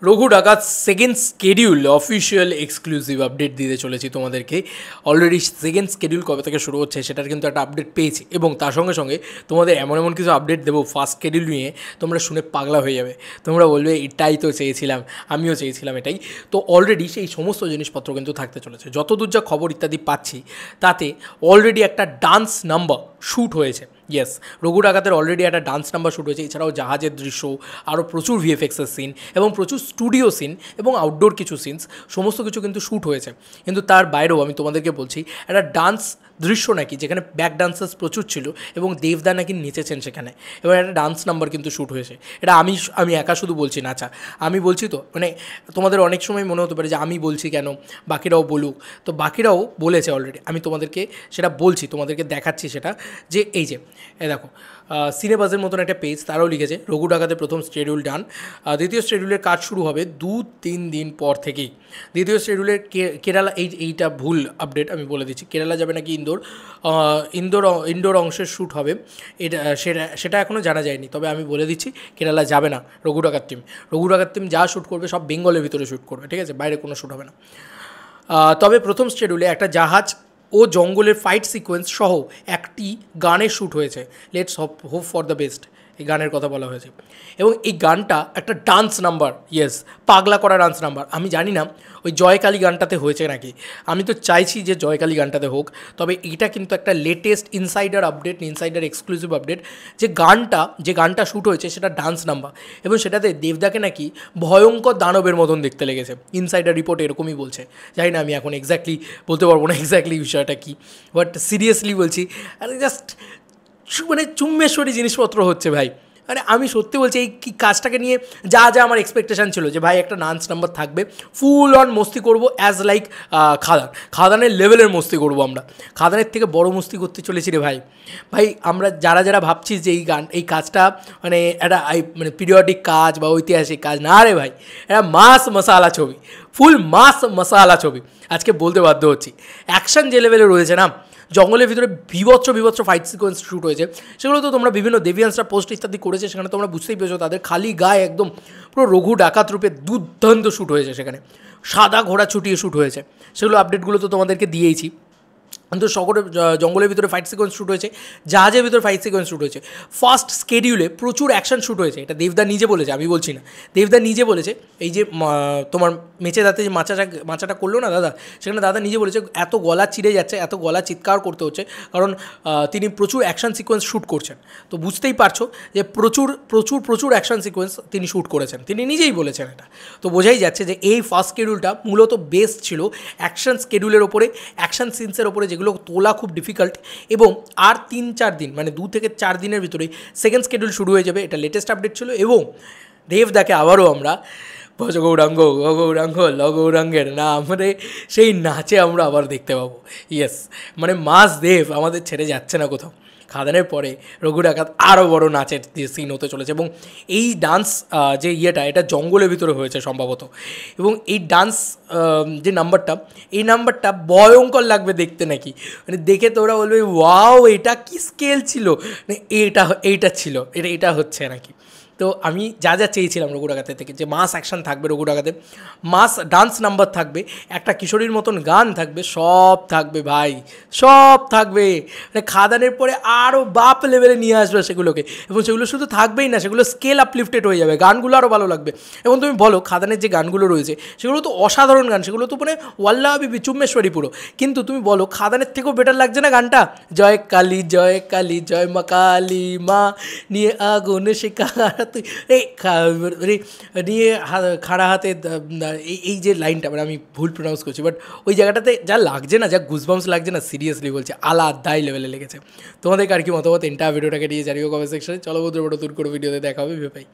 রঘু ডাকাত second schedule official exclusive update দিতে চলেছি তোমাদেরকে। অলরেডি সেকেন্ড স্কেডিউল কবে থেকে শুরু হচ্ছে সেটার কিন্তু একটা আপডেট পেয়েছি, এবং তার সঙ্গে সঙ্গে তোমাদের এমন এমন কিছু আপডেট দেবো ফার্স্ট স্কেডিউল নিয়ে, তোমরা শুনে পাগলা হয়ে যাবে। তোমরা বলবে এটাই তো চেয়েছিলাম, আমিও চেয়েছিলাম এটাই। তো অলরেডি সেই সমস্ত জিনিসপত্র কিন্তু থাকতে চলেছে। যতদূর যা খবর ইত্যাদি পাচ্ছি তাতে অলরেডি একটা ডান্স নাম্বার শ্যুট হয়েছে। ইয়েস, রঘু ডাকাতের অলরেডি একটা ডান্স নাম্বার শ্যুট হয়েছে। এছাড়াও জাহাজের দৃশ্য, আরও প্রচুর ভিএফএক্সের সিন এবং প্রচুর স্টুডিও সিন এবং আউটডোর কিছু সিনস, সমস্ত কিছু কিন্তু শ্যুট হয়েছে। কিন্তু তার বাইরেও আমি তোমাদেরকে বলছি, একটা ডান্স দৃশ্য নাকি যেখানে ব্যাক ডান্সার্স প্রচুর ছিল এবং দেবদা নাকি নেচেছেন সেখানে, এবং একটা ডান্স নাম্বার কিন্তু শ্যুট হয়েছে। এটা আমি একা শুধু বলছি না, আচ্ছা আমি বলছি তো, মানে তোমাদের অনেক সময় মনে হতে পারে যে আমি বলছি কেন, বাকিরাও বলুক। তো বাকিরাও বলেছে অলরেডি, আমি তোমাদেরকে সেটা বলছি, তোমাদেরকে দেখাচ্ছি সেটা, যে এই যে দেখো সিনেবাজের মতন একটা পেজ, তারাও লিখেছে রঘু ডাকাতের প্রথম শিডিউল ডান, দ্বিতীয় শিডিউলের কাজ শুরু হবে 2-3 দিন পর থেকেই। দ্বিতীয় শিডিউলের কেরালা, এইটা ভুল আপডেট, আমি বলে দিচ্ছি, কেরালা যাবে নাকি ইন্দোর অংশের শ্যুট হবে, সেটা এখনও জানা যায়নি। তবে আমি বলে দিচ্ছি কেরালা যাবে না রঘু ডাকাত টিম যা শ্যুট করবে সব বেঙ্গলের ভিতরে শ্যুট করবে, ঠিক আছে, বাইরে কোনো শ্যুট হবে না। তবে প্রথম শিডিউলে একটা জাহাজ ও জঙ্গলের ফাইট সিকোয়েন্স সহ একটি গানের শ্যুট হয়েছে। Let's hope for the best, এই গানের কথা বলা হয়েছে। এবং এই গানটা একটা ডান্স নাম্বার, ইয়েস, পাগলা করা ডান্স নাম্বার। আমি জানি না ওই জয়কালী গানটাতে হয়েছে নাকি, আমি তো চাইছি যে জয়কালী গানটাতে হোক। তবে এটা কিন্তু একটা লেটেস্ট ইনসাইডার এক্সক্লুসিভ আপডেট, যে গানটা শ্যুট হয়েছে সেটা ডান্স নাম্বার, এবং সেটাতে দেবদাকে নাকি ভয়ঙ্কর দানবের মতন দেখতে লেগেছে। ইনসাইডার রিপোর্ট এরকমই বলছে, জানি না আমি এখন এক্স্যাক্টলি বলতে পারবো না এক্স্যাক্টলি বিষয়টা কী, বাট সিরিয়াসলি বলছি, আর জাস্ট মানে চুম্বেশ্বরী জিনিসপত্র হচ্ছে ভাই। মানে আমি সত্যি বলছি, এই কাজটাকে নিয়ে যা আমার এক্সপেকটেশান ছিল, যে ভাই একটা ডান্স নাম্বার থাকবে, ফুল অন মস্তি করবো, অ্যাজ লাইক খাদানের লেভেলের মস্তি করবো আমরা, খাদানের থেকে বড় মস্তি করতে চলেছি রে ভাই। আমরা যারা ভাবছি যে এই কাজটা মানে একটা মানে পিরিয়ডিক কাজ বা ঐতিহাসিক কাজ, না রে ভাই, এটা মাস মশালা ছবি, ফুল মাস মশালা ছবি। আজকে বলতে বাধ্য হচ্ছি, অ্যাকশন যে লেভেলে রয়েছে না, জঙ্গলের ভিতরে বিভৎস ফাইট সিকোয়েন্স শ্যুট হয়েছে, সেগুলো তো তোমরা বিভিন্ন দেবিয়ান্সরা পোস্ট ইত্যাদি করেছে, সেখানে তোমরা বুঝতেই পেরেছো তাদের খালি গায়ে একদম পুরো রঘু ডাকাত রূপে দুর্দান্ত শ্যুট হয়েছে, সেখানে সাদা ঘোড়া ছুটিয়ে শ্যুট হয়েছে। সেগুলো আপডেটগুলো তো তোমাদেরকে দিয়েইছি। কিন্তু শহরের জঙ্গলের ভিতরে ফাইট সিকোয়েন্স শ্যুট হয়েছে, জাহাজের ভিতরে ফাইট সিকোয়েন্স শ্যুট হয়েছে। ফার্স্ট স্কেডিউলে প্রচুর অ্যাকশন শ্যুট হয়েছে, এটা দেবদা নিজে বলেছে, আমি বলছি না, দেবদা নিজে বলেছে। এই যে তোমার মেচে দাঁতে যে মাচাটা করলো না দাদা, সেখানে দাদা নিজে বলেছে এত গলা চিড়ে যাচ্ছে, এত গলা চিৎকার করতে হচ্ছে, কারণ তিনি প্রচুর অ্যাকশন সিকোয়েন্স শ্যুট করছেন। তো বুঝতেই পারছো যে প্রচুর অ্যাকশন সিকোয়েন্স তিনি শ্যুট করেছেন, তিনি নিজেই বলেছেন এটা। তো বোঝাই যাচ্ছে যে এই ফার্স্ট স্কেডিউলটা মূলত বেস ছিল অ্যাকশন স্কেডিউলের ওপরে, অ্যাকশন সিনসের ওপরে, যেগুলো তোলা খুব ডিফিকাল্ট। এবং আর 3-4 দিন, মানে 2 থেকে 4 দিনের ভিতরেই সেকেন্ড স্কেডিউল শুরু হয়ে যাবে, এটা লেটেস্ট আপডেট ছিল। এবং দেবদাকে আবারও আমরা ভজ গৌরাঙ্গ লগৌরাঙ্গের না, মানে সেই নাচে আমরা আবার দেখতে পাবো। ইয়েস, মানে মাস দেব আমাদের ছেড়ে যাচ্ছে না কোথাও। খাদানের পরে রঘু ডাকাত আরও বড় নাচের সিন হতে চলেছে, এবং এই ডান্স যে এটা জঙ্গলের ভিতরে হয়েছে সম্ভবত। এবং এই ডান্স যে নাম্বারটা ভয়ঙ্কর লাগবে দেখতে নাকি, মানে দেখে তোরা বলবে ওয়াও এটা কি স্কেল ছিল, মানে এইটা ছিল, এটা হচ্ছে নাকি। তো আমি যা চেয়েছিলাম রঘু ডাকাতের থেকে, যে মাস অ্যাকশন থাকবে রঘু ডাকাতে, মাস ডান্স নাম্বার থাকবে, একটা কিশোরীর মতন গান থাকবে, সব থাকবে ভাই, সব থাকবে। মানে খাদানের পরে আরও বাপ লেভেলে নিয়ে আসবে সেগুলোকে, এবং সেগুলো শুধু থাকবেই না, সেগুলো স্কেল আপলিফটেড হয়ে যাবে, গানগুলো আরও ভালো লাগবে। এবং তুমি বলো খাদানের যে গানগুলো রয়েছে সেগুলো তো অসাধারণ গান, সেগুলো তো মানে ওয়াল্লাহ বিবি চুম্বেশ্বরী পুরো। কিন্তু তুমি বলো খাদানের থেকেও বেটার লাগছে না গানটা? জয় কালী জয় মা কালী মা নিয়ে আগুন শিখা তুই, এই নিয়ে খাড়া হাতে, এই যে লাইনটা, মানে আমি ভুল প্রোনাউন্স করছি, বাট ওই জায়গাটাতে যা লাগছে না, যা গুজবাম্পস লাগছে না, সিরিয়াসলি বলছে আলাদাই লেভেলে লেগেছে। তোমাদের আর কি মতামত এন্টার ভিডিওটাকে নিয়ে জানিও কমেন্ট সেকশনে। চলো বন্ধুরা, বড় দূর করে ভিডিওতে দেখা হবে, ভাই।